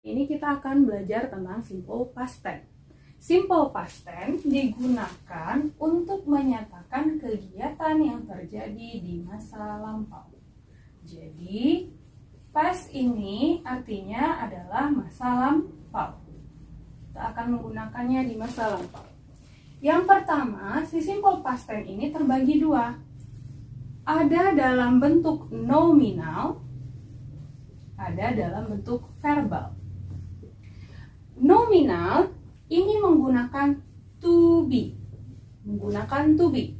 Ini kita akan belajar tentang simple past tense. Simple past tense digunakan untuk menyatakan kegiatan yang terjadi di masa lampau. Jadi, past ini artinya adalah masa lampau. Kita akan menggunakannya di masa lampau. Yang pertama, si simple past tense ini terbagi dua. Ada dalam bentuk nominal, ada dalam bentuk verbal. Nominal ini menggunakan to be. Menggunakan to be.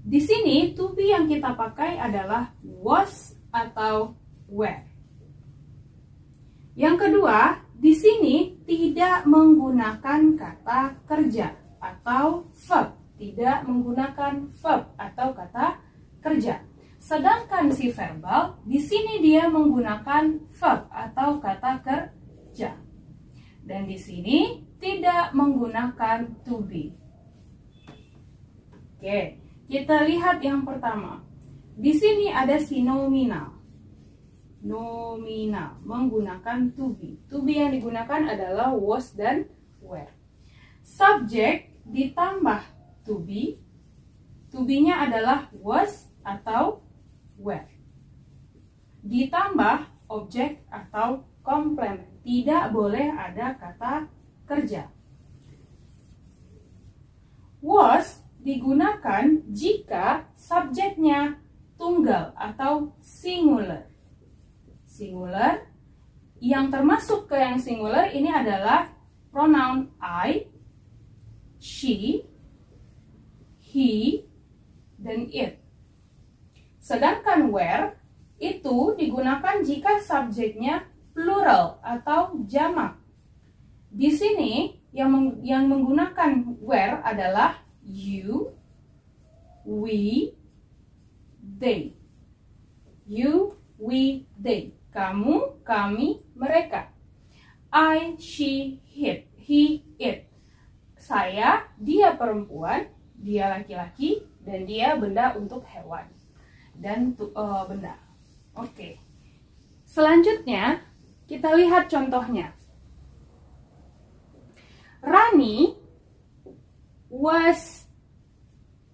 Di sini to be yang kita pakai adalah was atau were. Yang kedua, di sini tidak menggunakan kata kerja atau verb. Tidak menggunakan verb atau kata kerja. Sedangkan si verbal di sini dia menggunakan verb atau kata kerja. Dan di sini tidak menggunakan to be. Oke, kita lihat yang pertama. Di sini ada si nominal. Nominal menggunakan to be. To be yang digunakan adalah was dan were. Subjek ditambah to be. To be-nya adalah was atau were. Ditambah objek atau komplement. Tidak boleh ada kata kerja. Was digunakan jika subjeknya tunggal atau singular. Singular yang termasuk ke yang singular ini adalah pronoun I, she, he, dan it. Sedangkan were itu digunakan jika subjeknya plural atau jamak. Di sini yang menggunakan were adalah you, we, they. You, we, they. Kamu, kami, mereka. I, she, he, it. Saya, dia perempuan, dia laki-laki, dan dia benda untuk hewan dan benda. Oke. Selanjutnya kita lihat contohnya. Rani was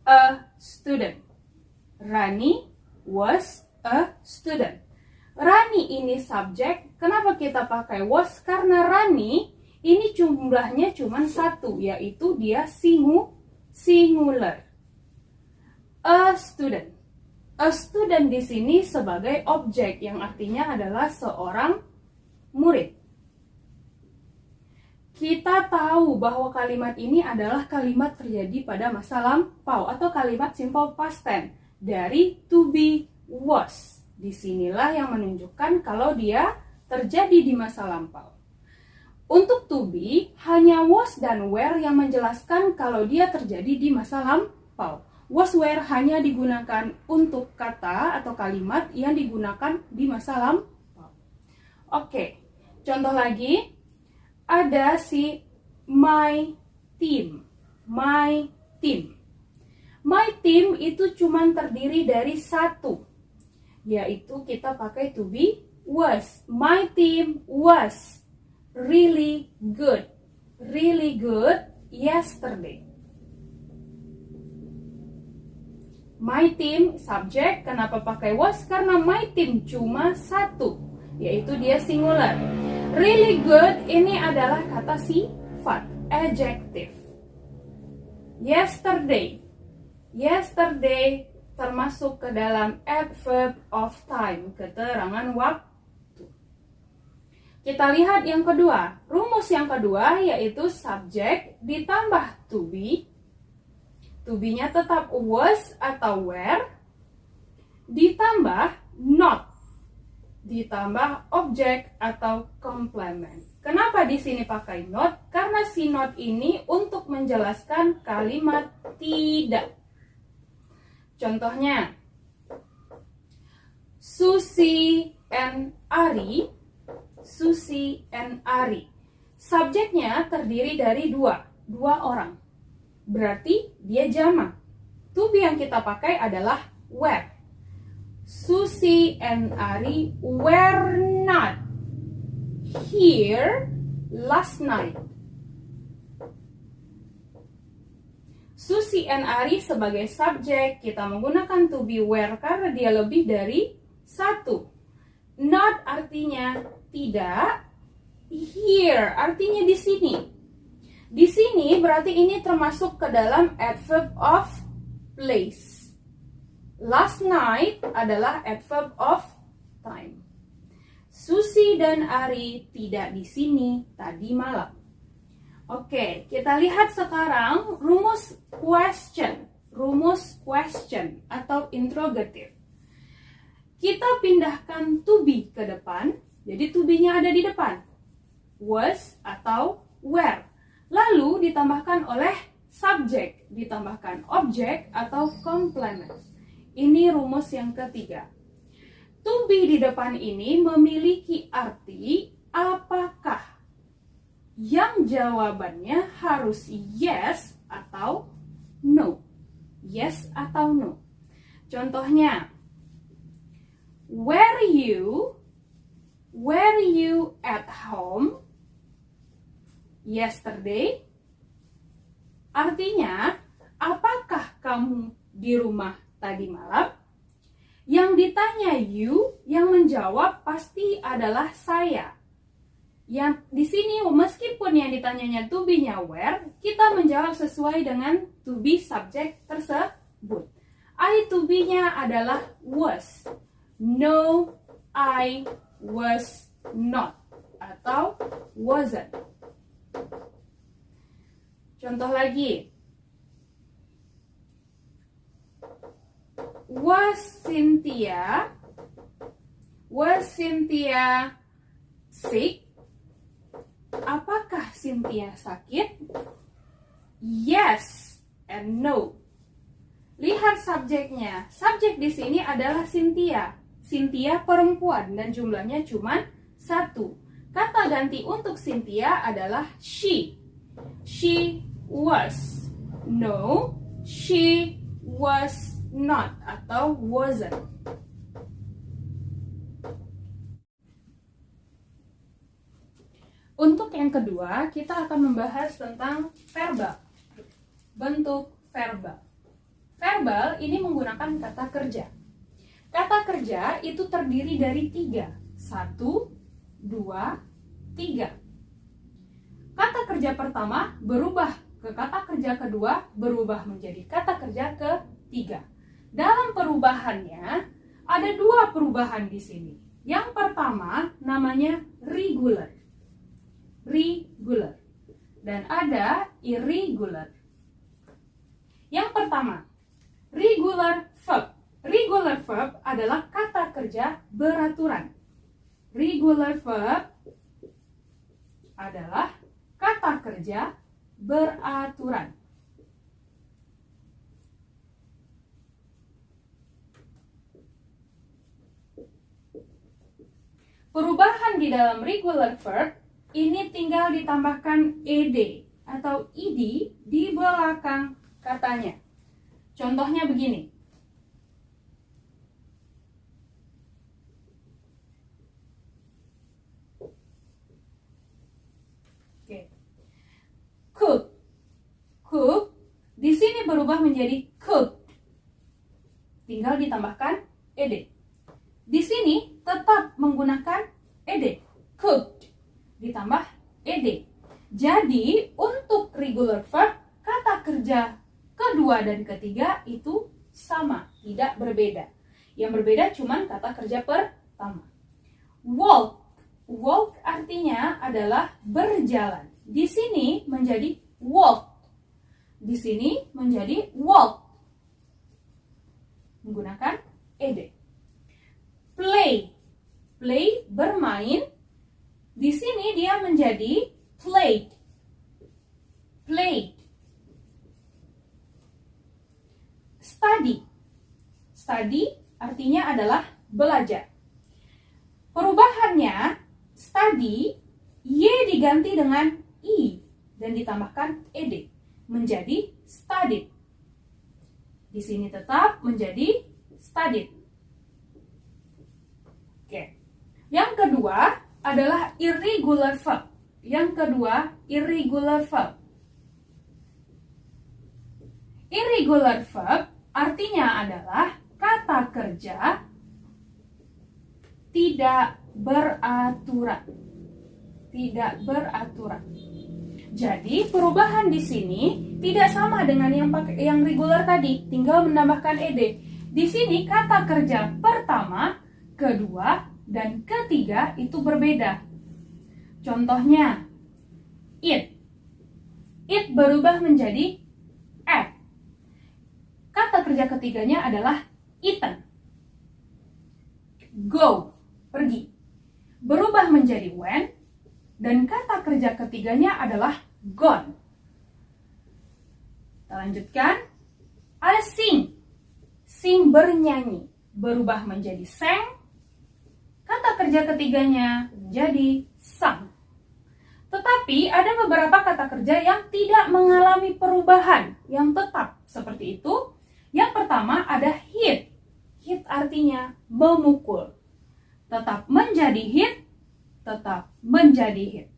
a student. Rani was a student. Rani ini subjek. Kenapa kita pakai was? Karena Rani ini jumlahnya cuma satu, yaitu dia singular. A student. A student di sini sebagai objek yang artinya adalah seorang murid. Kita tahu bahwa kalimat ini adalah kalimat terjadi pada masa lampau atau kalimat simple past tense dari to be, was. Disinilah yang menunjukkan kalau dia terjadi di masa lampau. Untuk to be, hanya was dan were yang menjelaskan kalau dia terjadi di masa lampau. Was, were hanya digunakan untuk kata atau kalimat yang digunakan di masa lampau. Oke, contoh lagi. Ada si my team. My team. My team itu cuma terdiri dari satu. Yaitu kita pakai to be, was. My team was really good. Really good yesterday. My team subjek. Kenapa pakai was? Karena my team cuma satu, yaitu dia singular. Really good ini adalah kata sifat, adjective. Yesterday. Yesterday termasuk ke dalam adverb of time, keterangan waktu. Kita lihat yang kedua. Rumus yang kedua yaitu subjek ditambah to be. To be-nya tetap was atau were, ditambah not, ditambah objek atau komplement. Kenapa di sini pakai not? Karena si not ini untuk menjelaskan kalimat tidak. Contohnya, Susi and Ari. Susi and Ari. Subjeknya terdiri dari dua orang. Berarti dia jamak. To be yang kita pakai adalah were. Susi and Ari were not here last night. Susi and Ari sebagai subjek, kita menggunakan to be where karena dia lebih dari satu. Not artinya tidak, here artinya di sini. Di sini berarti ini termasuk ke dalam adverb of place. Last night adalah adverb of time. Susi dan Ari tidak di sini tadi malam. Oke, kita lihat sekarang rumus question atau interrogative. Kita pindahkan to be ke depan, jadi to be-nya ada di depan. Was atau where. Lalu ditambahkan oleh subject, ditambahkan objek atau complement. Ini rumus yang ketiga. To be di depan ini memiliki arti apakah? Yang jawabannya harus yes atau no. Yes atau no. Contohnya, were you at home yesterday? Artinya, apakah kamu di rumah tadi malam? Yang ditanya you, yang menjawab pasti adalah saya. Yang di sini meskipun yang ditanyanya to be-nya where, kita menjawab sesuai dengan to be subject tersebut. I to be-nya adalah was. No, I was not. Atau wasn't. Contoh lagi. Was Cynthia sick? Apakah Cynthia sakit? Yes and no. Lihat subjeknya. Subjek di sini adalah Cynthia. Cynthia perempuan dan jumlahnya cuma 1. Kata ganti untuk Cynthia adalah she. She was. No, she was not atau wasn't. Untuk yang kedua, kita akan membahas tentang verbal. Bentuk verbal. Verbal ini menggunakan kata kerja. Kata kerja itu terdiri dari 3. 1, 2, 3. Kata kerja pertama berubah ke kata kerja kedua, berubah menjadi kata kerja ketiga. Dalam perubahannya, ada 2 perubahan di sini. Yang pertama namanya regular. Regular. Dan ada irregular. Yang pertama, regular verb. Regular verb adalah kata kerja beraturan. Regular verb adalah kata kerja beraturan. Perubahan di dalam regular verb ini tinggal ditambahkan ed atau ed di belakang katanya. Contohnya begini. Oke. Cook di sini berubah menjadi cooked. Tinggal ditambahkan ed. Di sini tetap menggunakan ed. Cooked ditambah ed. Jadi untuk regular verb, kata kerja kedua dan ketiga itu sama, tidak berbeda. Yang berbeda cuma kata kerja pertama. Walk. Walk artinya adalah berjalan. Di sini menjadi walk. Di sini menjadi walk. Menggunakan ed. Play. Play bermain. Di sini dia menjadi played. Played. Study. Study artinya adalah belajar. Perubahannya, study, y diganti dengan i dan ditambahkan ed menjadi studied. Di sini tetap menjadi studied. Oke. Yang kedua, adalah irregular verb. Yang kedua, irregular verb. Irregular verb artinya adalah kata kerja tidak beraturan. Tidak beraturan. Jadi perubahan di sini tidak sama dengan yang regular tadi, tinggal menambahkan ed. Di sini kata kerja pertama, kedua, dan ketiga itu berbeda. Contohnya, eat. Eat berubah menjadi ate. Kata kerja ketiganya adalah eaten. Go, pergi, berubah menjadi went, dan kata kerja ketiganya adalah gone. Kita lanjutkan. Ada sing. Sing bernyanyi, berubah menjadi sang. Kata kerja ketiganya menjadi sang. Tetapi ada beberapa kata kerja yang tidak mengalami perubahan, yang tetap seperti itu. Yang pertama ada hit. Hit artinya memukul. Tetap menjadi hit, tetap menjadi hit.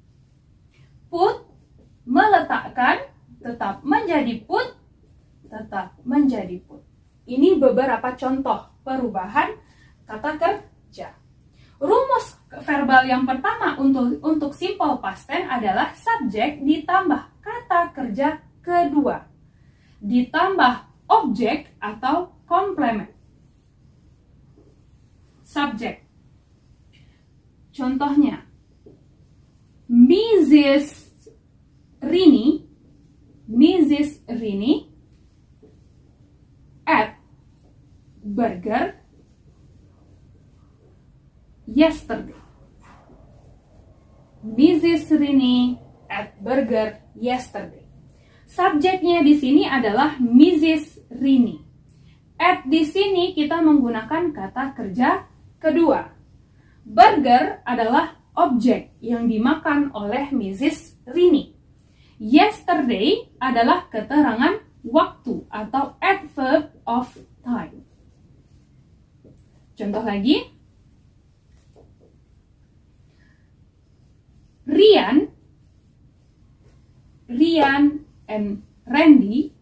Put, meletakkan, tetap menjadi put, tetap menjadi put. Ini beberapa contoh perubahan kata kerja. Rumus verbal yang pertama untuk simple past tense adalah subjek ditambah kata kerja kedua, ditambah objek atau complement. Subjek. Contohnya, Mrs. Rini ate burger yesterday. Mrs. Rini ate burger yesterday. Subjeknya di sini adalah Mrs. Rini. At di sini kita menggunakan kata kerja kedua. Burger adalah objek yang dimakan oleh Mrs. Rini. Yesterday adalah keterangan waktu atau adverb of time. Contoh lagi. Rian and Randy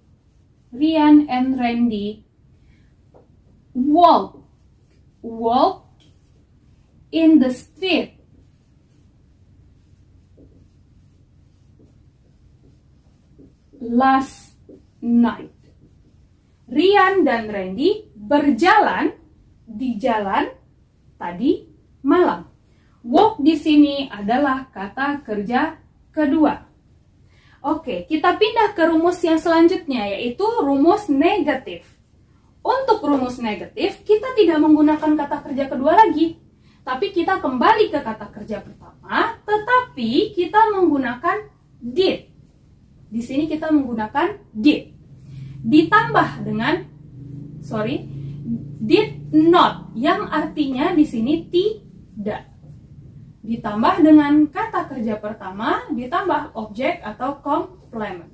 walk in the street last night. Rian dan Randy berjalan di jalan tadi malam. Walk di sini adalah kata kerja kedua. Oke, kita pindah ke rumus yang selanjutnya, yaitu rumus negatif. Untuk rumus negatif, kita tidak menggunakan kata kerja kedua lagi. Tapi kita kembali ke kata kerja pertama, tetapi kita menggunakan did. Di sini kita menggunakan did. Ditambah dengan, did not, yang artinya di sini tidak. Ditambah dengan kata kerja pertama, ditambah objek atau complement.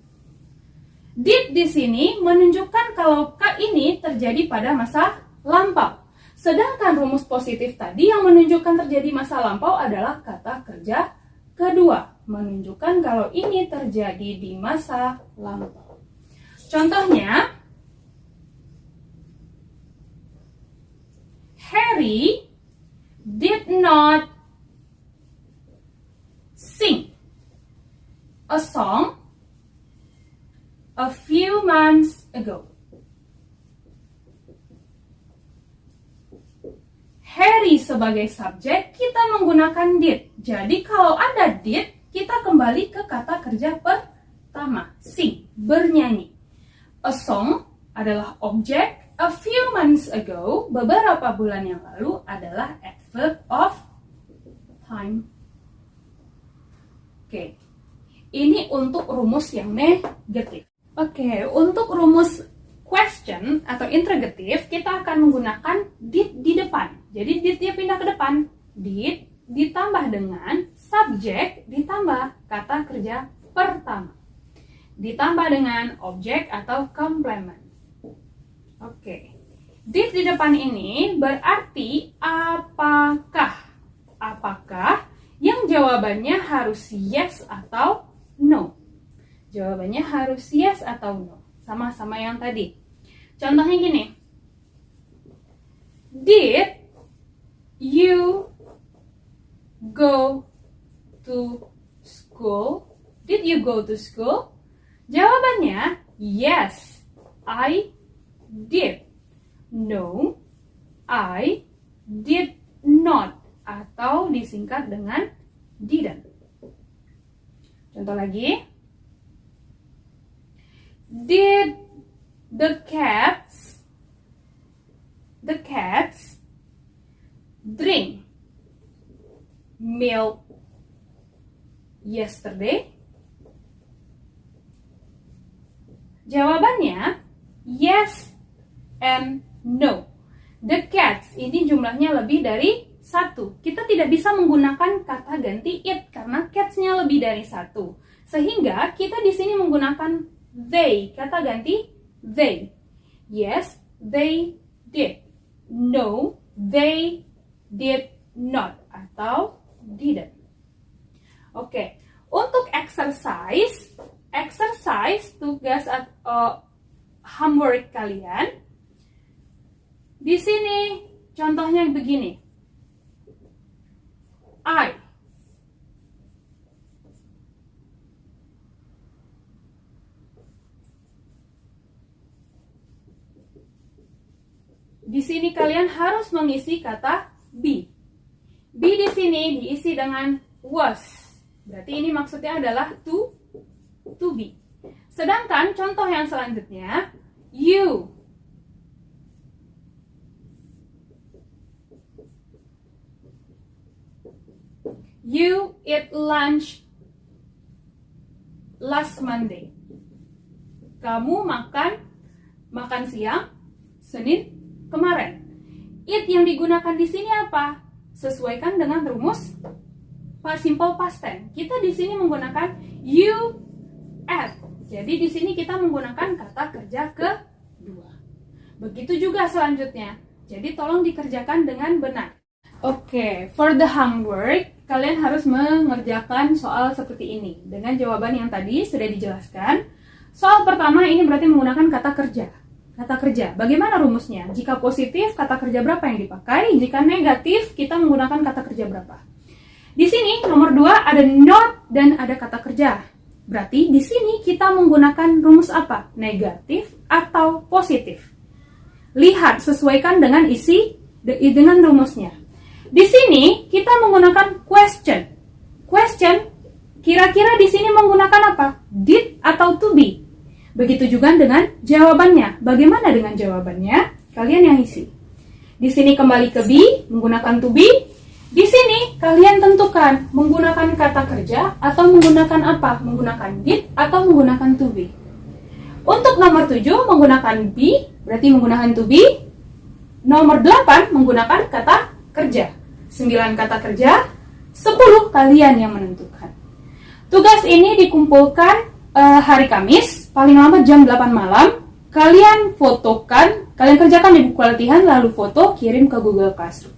Did di sini menunjukkan kalau ini terjadi pada masa lampau. Sedangkan rumus positif tadi yang menunjukkan terjadi masa lampau adalah kata kerja kedua, menunjukkan kalau ini terjadi di masa lampau. Contohnya, Harry did not sing a song a few months ago. Harry sebagai subjek kita menggunakan did. Jadi kalau ada did, kita kembali ke kata kerja pertama, sing, bernyanyi. A song adalah objek, a few months ago, beberapa bulan yang lalu adalah adverb of time. Oke, ini untuk rumus yang negatif. Oke, untuk rumus question atau interrogative, kita akan menggunakan did di depan. Jadi did-nya pindah ke depan. Did ditambah dengan subjek ditambah kata kerja pertama. Ditambah dengan objek atau complement. Oke. Did di depan ini berarti apakah. Apakah Yang jawabannya harus yes atau no. Jawabannya harus yes atau no. Sama-sama yang tadi. Contohnya gini. Did you go to school? Did you go to school? Jawabannya yes, I did. No, I did not. Atau disingkat dengan didn't. Contoh lagi. Did the cats drink milk yesterday? Jawabannya yes and no. The cats ini jumlahnya lebih dari 1. Kita tidak bisa menggunakan kata ganti it karena cats-nya lebih dari 1. Sehingga kita di sini menggunakan they, kata ganti they. Yes, they did. No, they did not. Atau didn't. Oke, untuk exercise tugas homework kalian. Di sini contohnya begini. Di sini kalian harus mengisi kata be. Be di sini diisi dengan was. Berarti ini maksudnya adalah to be. Sedangkan contoh yang selanjutnya, you eat lunch last Monday. Kamu makan siang Senin kemarin. Eat yang digunakan di sini apa? Sesuaikan dengan rumus simple past tense. Kita di sini menggunakan you ate. Jadi di sini kita menggunakan kata kerja kedua. Begitu juga selanjutnya. Jadi tolong dikerjakan dengan benar. Oke, for the homework, kalian harus mengerjakan soal seperti ini. Dengan jawaban yang tadi sudah dijelaskan. Soal pertama ini berarti menggunakan kata kerja. Kata kerja, bagaimana rumusnya? Jika positif, kata kerja berapa yang dipakai? Jika negatif, kita menggunakan kata kerja berapa? Di sini, nomor 2 ada not dan ada kata kerja. Berarti di sini kita menggunakan rumus apa? Negatif atau positif? Lihat, sesuaikan dengan dengan rumusnya. Di sini kita menggunakan question. Question kira-kira di sini menggunakan apa? Did atau to be? Begitu juga dengan jawabannya. Bagaimana dengan jawabannya? Kalian yang isi. Di sini kembali ke be, menggunakan to be. Di sini kalian tentukan menggunakan kata kerja atau menggunakan apa? Menggunakan did atau menggunakan to be. Untuk nomor 7 menggunakan be, berarti menggunakan to be. Nomor 8 menggunakan kata kerja. 9 kata kerja, 10 kalian yang menentukan. Tugas ini dikumpulkan hari Kamis, paling lambat jam 8 malam. Kalian fotokan, kalian kerjakan di buku latihan, lalu foto, kirim ke Google Classroom.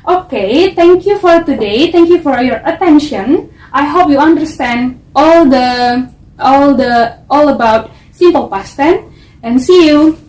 Okay, thank you for today. Thank you for your attention. I hope you understand all about simple past tense, and see you.